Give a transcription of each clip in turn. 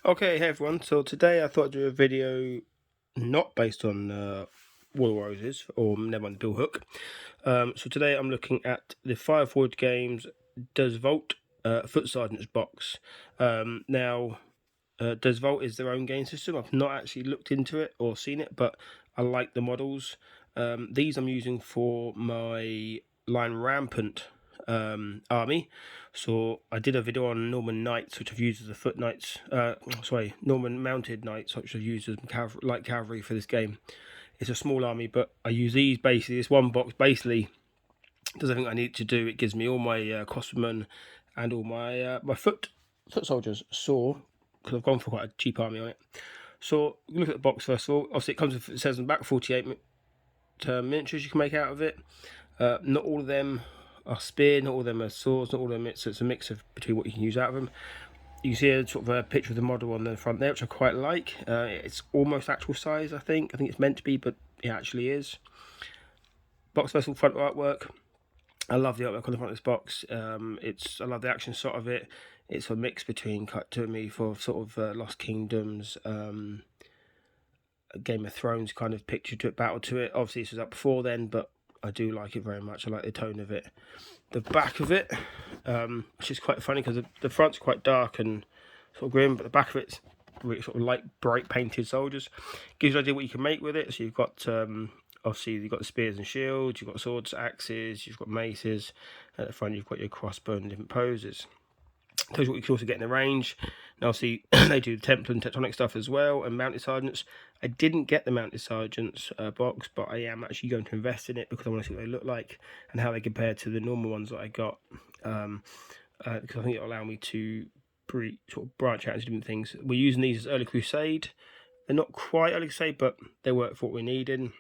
Okay, hey everyone. So today I thought I'd do a video not based on War of Roses or never mind Bill Hook. So today I'm looking at the Fireforge games Does Vault Foot Sergeant's box. Now, Does Vault is their own game system. I've not actually looked into it or seen it, but I like the models. These I'm using for my Line Rampant army. So I did a video on Norman Knights, which I've used as a foot knights. Norman Mounted Knights, which I've used as light cavalry for this game. It's a small army, but I use these basically. This one box basically does everything I need to do. It gives me all my crossbowmen and all my my foot soldiers. So because I've gone for quite a cheap army on it. So look at the box first of all. Obviously, it says on the back 48 miniatures you can make out of it. Not all of them are spear, not all of them are swords, not all of them. It's a mix of between what you can use out of them. You see a sort of a picture of the model on the front there, which I quite like. It's almost actual size, I think. I think it's meant to be, but it actually is. Box vessel front artwork. I love the artwork on the front of this box. I love the action shot of it. It's a mix between cut to me for sort of Lost Kingdoms, Game of Thrones kind of picture to it, battle to it. Obviously, this was up before then, but I do like it very much. I like the tone of it. The back of it, which is quite funny because the front's quite dark and sort of grim, but the back of it's really sort of light, bright painted soldiers. Gives you an idea what you can make with it. So you've got obviously you've got the spears and shields, you've got swords, axes, you've got maces. At the front, you've got your crossbow and different poses. Tells you what you can also get in the range. Now, obviously, they do the Templar and Tectonic stuff as well, and Mounted Sergeants. I didn't get the Mounted Sergeants box, but I am actually going to invest in it because I want to see what they look like and how they compare to the normal ones that I got. Because I think it'll allow me to sort of branch out into different things. We're using these as Early Crusade. They're not quite Early Crusade, but they work for what we needed.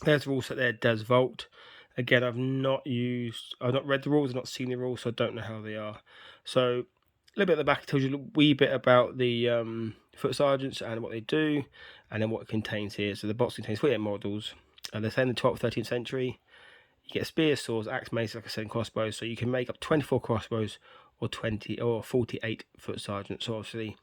There's the rule set there, Does Vault. Again, I've not read the rules, I've not seen the rules, so I don't know how they are. So, a little bit at the back tells you a wee bit about the foot sergeants and what they do, and then what it contains here. So the box contains 48 models. They're saying the 12th, 13th century. You get spears, swords, axe, mace, like I said, and crossbows. So you can make up 24 crossbows or 48 foot sergeants. So obviously,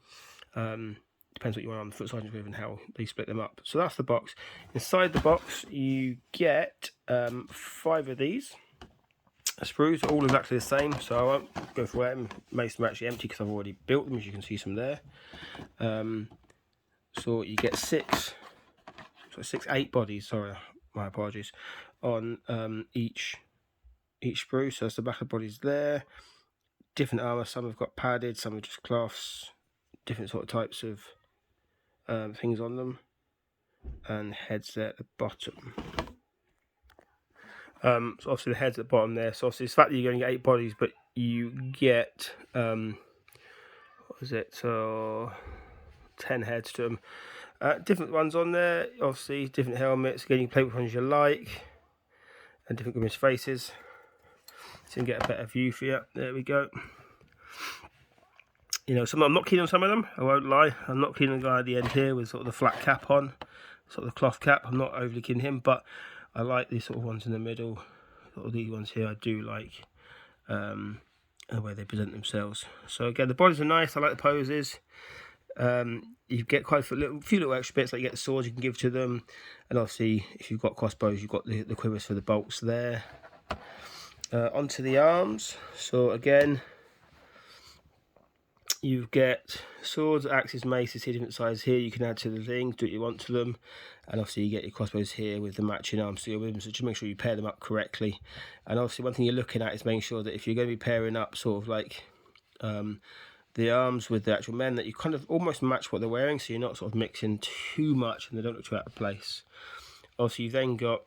depends what you want on the foot sergeants with and how they split them up. So that's the box. Inside the box, you get 5 of these. Sprues are all exactly the same, so I won't go for them. Most of them are actually empty because I've already built them, as you can see some there. So you get 8 bodies. Sorry, my apologies. On each sprue. So that's the back of the bodies there. Different armor. Some have got padded, some are just cloths. Different sort of types of things on them, and heads there at the bottom. So obviously the head's at the bottom there. So obviously it's the fact that you're going to get 8 bodies, but you get what is it? So 10 heads to them. Different ones on there. Obviously different helmets. Again, you can play which ones you like, and different women's faces. So you can get a better view for you. There we go. You know, I'm not keen on some of them. I won't lie. I'm not keen on the guy at the end here with sort of the flat cap on, sort of the cloth cap. I'm not overly keen on him, but I like these sort of ones in the middle. Sort of these ones here I do like, the way they present themselves. So again, the bodies are nice. I like the poses. You get quite a few little extra bits, like you get the swords you can give to them, and obviously if you've got crossbows, you've got the quivers for the bolts there. Onto the arms. So again, you get swords, axes, maces here, different sizes here. You can add to the thing, do what you want to them. And obviously you get your crossbows here with the matching arms to your with them, so just make sure you pair them up correctly. And obviously one thing you're looking at is making sure that if you're going to be pairing up sort of like the arms with the actual men, that you kind of almost match what they're wearing, so you're not sort of mixing too much and they don't look too out of place. Obviously you've then got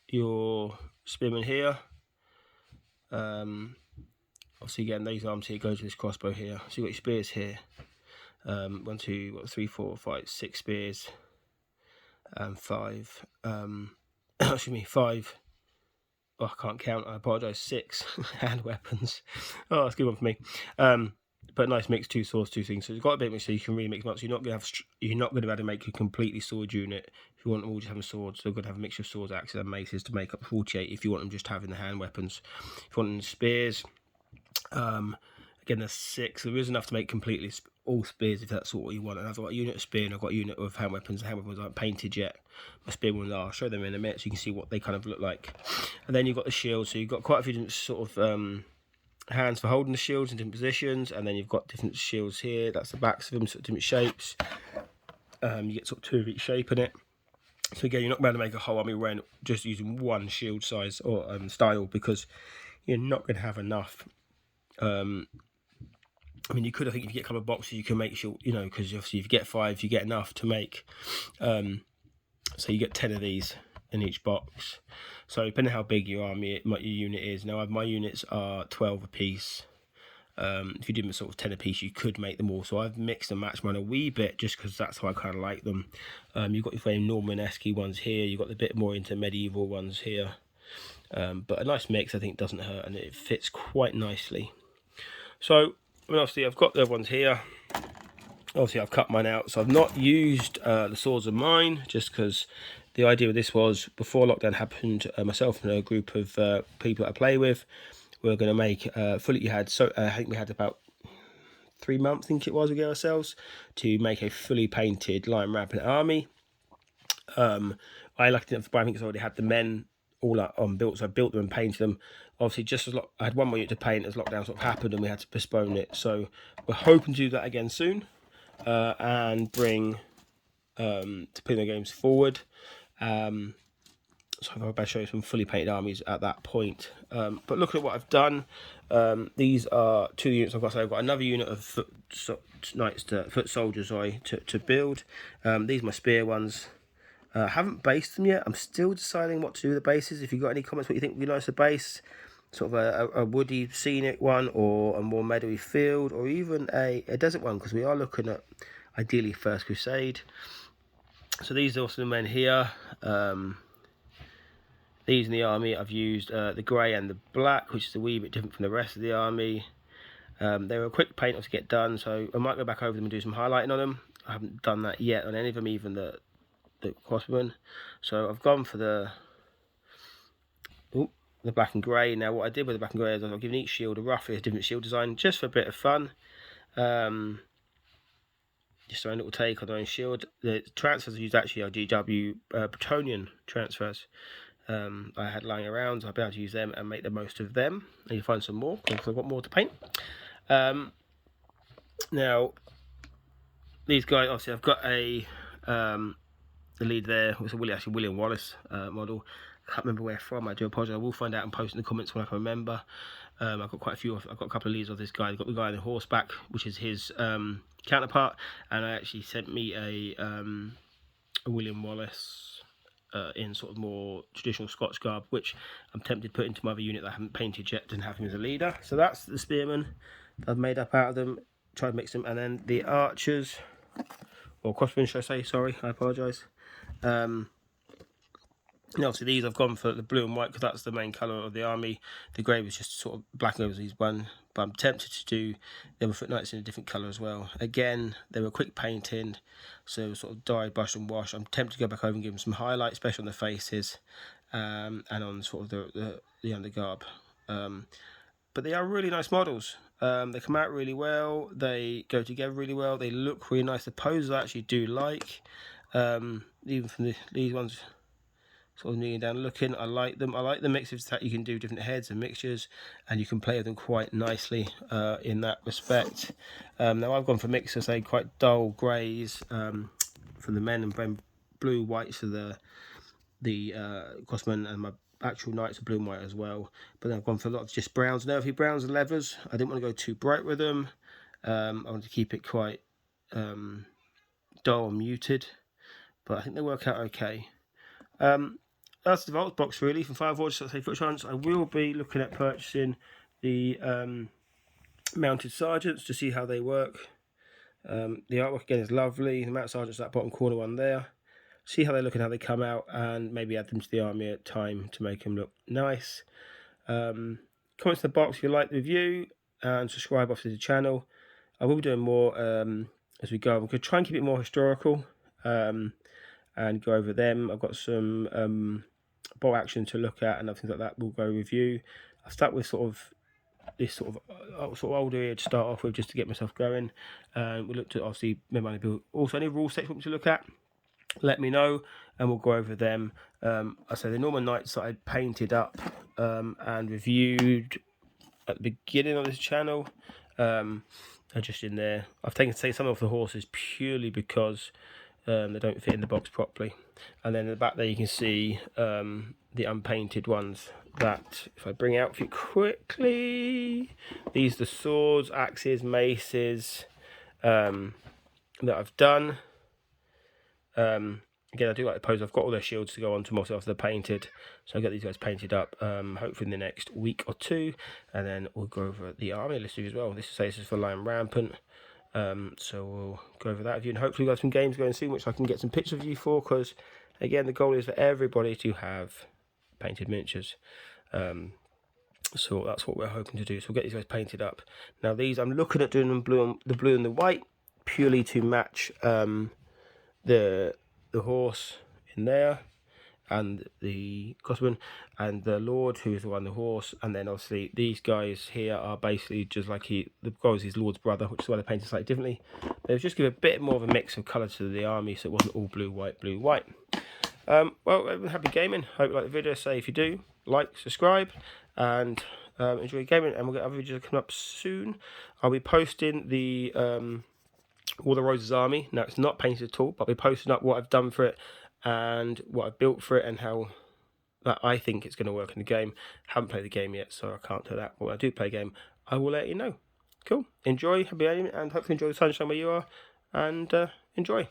your spearmen here. Obviously, again, these arms here go to this crossbow here. So you've got your spears here. 1, 2, 3, 4, 5, 6 spears. 5. Excuse me, 5. Oh, I can't count. I apologise. 6 hand weapons. Oh, that's a good one for me. But nice mix, 2 swords, 2 things. So you've got a bit of mix, so you can really mix them up. So you're not going to be able to make a completely sword unit if you want them all just having swords. So you're going to have a mixture of swords, axes, and maces to make up 48. If you want them just having the hand weapons, if you want them spears. Again, Again, there's 6. There is enough to make completely all spears if that's what you want. And I've got a unit of spear and I've got a unit of hand weapons. The hand weapons aren't painted yet. My spear ones are. I'll show them in a minute so you can see what they kind of look like. And then you've got the shield. So you've got quite a few different sort of hands for holding the shields in different positions. And then you've got different shields here. That's the backs of them, sort of different shapes. You get sort of 2 of each shape in it. So again, you're not going to make a whole army wearing just using one shield size or style, because you're not going to have enough. I mean, you could, I think, if you get a couple of boxes, you can make sure, you know, because obviously if you get 5, you get enough to make, so you get 10 of these in each box. So depending on how big your army, your unit is. Now, my units are 12 a piece. If you did them sort of 10 a piece, you could make them all. So I've mixed and matched mine a wee bit just because that's how I kind of like them. You've got your very Norman-esque ones here. You've got the bit more into medieval ones here. But a nice mix, I think, doesn't hurt, and it fits quite nicely. So, I mean, obviously, I've got the other ones here. Obviously, I've cut mine out. So I've not used the swords of mine, just because the idea of this was, before lockdown happened, myself and a group of people that I play with, we're going to make fully. I think we had about 3 months, I think it was, we gave ourselves to make a fully painted Lion Rampant army. I lucked enough to buy, I think I already had the men all on built, so I built them and painted them. Obviously, just as I had one more unit to paint as lockdown sort of happened, and we had to postpone it. So we're hoping to do that again soon, and bring to put the games forward. So I'll show you some fully painted armies at that point. But look at what I've done. These are 2 units I've got. So I've got another unit of foot soldiers to build. These are my spear ones. I haven't based them yet. I'm still deciding what to do with the bases. If you've got any comments what you think would be nice to base, sort of a woody scenic one, or a more meadowy field, or even a desert one, because we are looking at ideally First Crusade. So these are also the men here. These in the army, I've used the grey and the black, which is a wee bit different from the rest of the army. They were a quick paint to get done, so I might go back over them and do some highlighting on them. I haven't done that yet on any of them, even the crossbowmen. So I've gone for the black and grey. Now, what I did with the black and grey is I've given each shield roughly a different shield design, just for a bit of fun. Just my own little take on their own shield. The transfers I used actually are GW Bretonian transfers. I had lying around, so I'll be able to use them and make the most of them. I need to find some more because I've got more to paint. Now, these guys, obviously, I've got the lead there. It's a William Wallace model. I can't remember where from. I do apologise. I will find out and post in the comments when I can remember. I've got quite a few. I've got a couple of leads of this guy. I've got the guy on the horseback, which is his counterpart, and I actually sent me a William Wallace in sort of more traditional Scots garb, which I'm tempted to put into my other unit that I haven't painted yet. Didn't have him as a leader. So that's the spearmen that I've made up out of them. Tried to mix them, and then the archers, or crossbow, should I say? Sorry, I apologise. Obviously these I've gone for the blue and white because that's the main colour of the army. The grey was just sort of black over these one, but I'm tempted to do the other foot knights in a different colour as well. Again, they were quick painting, so sort of dyed, brushed and washed. I'm tempted to go back over and give them some highlights, especially on the faces, and on sort of the undergarb. But they are really nice models. They come out really well, they go together really well, they look really nice. The poses I actually do like, even from these ones sort of kneeling down looking, I like them. I like the mixes that you can do different heads and mixtures, and you can play with them quite nicely in that respect. Now I've gone for mixes, say quite dull greys for the men, and blue whites for the crossmen, and my actual knights are blue and white as well. But then I've gone for a lot of just browns, nervy browns and leathers. I didn't want to go too bright with them. I wanted to keep it quite dull and muted, but I think they work out okay. That's the vault box really from Fireforge. So say foot chance. I will be looking at purchasing the mounted sergeants to see how they work. The artwork again is lovely. The mounted sergeants, that bottom corner one there. See how they look and how they come out, and maybe add them to the army at time to make them look nice. Comments in the box if you like the review, and subscribe obviously to the channel. I will be doing more as we go. I'm going to try and keep it more historical and go over them. I've got some bolt action to look at and other things like that. We'll go review. I'll start with sort of this sort of older area to start off with, just to get myself going. We looked at obviously my build. Also, any rule sets you want me to look at, let me know and we'll go over them. I say the Norman Knights that I painted up and reviewed at the beginning of this channel are just in there. I've taken some of the horses purely because they don't fit in the box properly. And then in the back there you can see the unpainted ones that, if I bring out for you quickly, these are the swords, axes, maces that I've done. Again, I do like the pose. I've got all their shields to go on to myself. They're painted, so I'll get these guys painted up hopefully in the next week or two, and then we'll go over the army list as well. This is for Lion Rampant, so we'll go over that with you, and hopefully we've got some games going soon which I can get some pictures of you for, because again the goal is for everybody to have painted miniatures. So that's what we're hoping to do. So we'll get these guys painted up. Now these, I'm looking at doing them the blue and the white, purely to match the horse in there, and the Cosman, and the Lord, who is the one, the horse, and then obviously these guys here are basically just like the guy is his Lord's brother, which is why they painted slightly differently. They just give a bit more of a mix of colour to the army, so it wasn't all blue, white, blue, white. Well, happy gaming. Hope you like the video. Say if you do, like, subscribe, and enjoy gaming. And we'll get other videos coming up soon. I'll be posting the War of the Roses army. Now it's not painted at all, but I'll be posting up what I've done for it and what I've built for it and how that I think it's going to work in the game. Haven't played the game yet, so I can't tell that. But when I do play a game, I will let you know. Cool. Enjoy, happy gaming, and hopefully enjoy the sunshine where you are, and enjoy.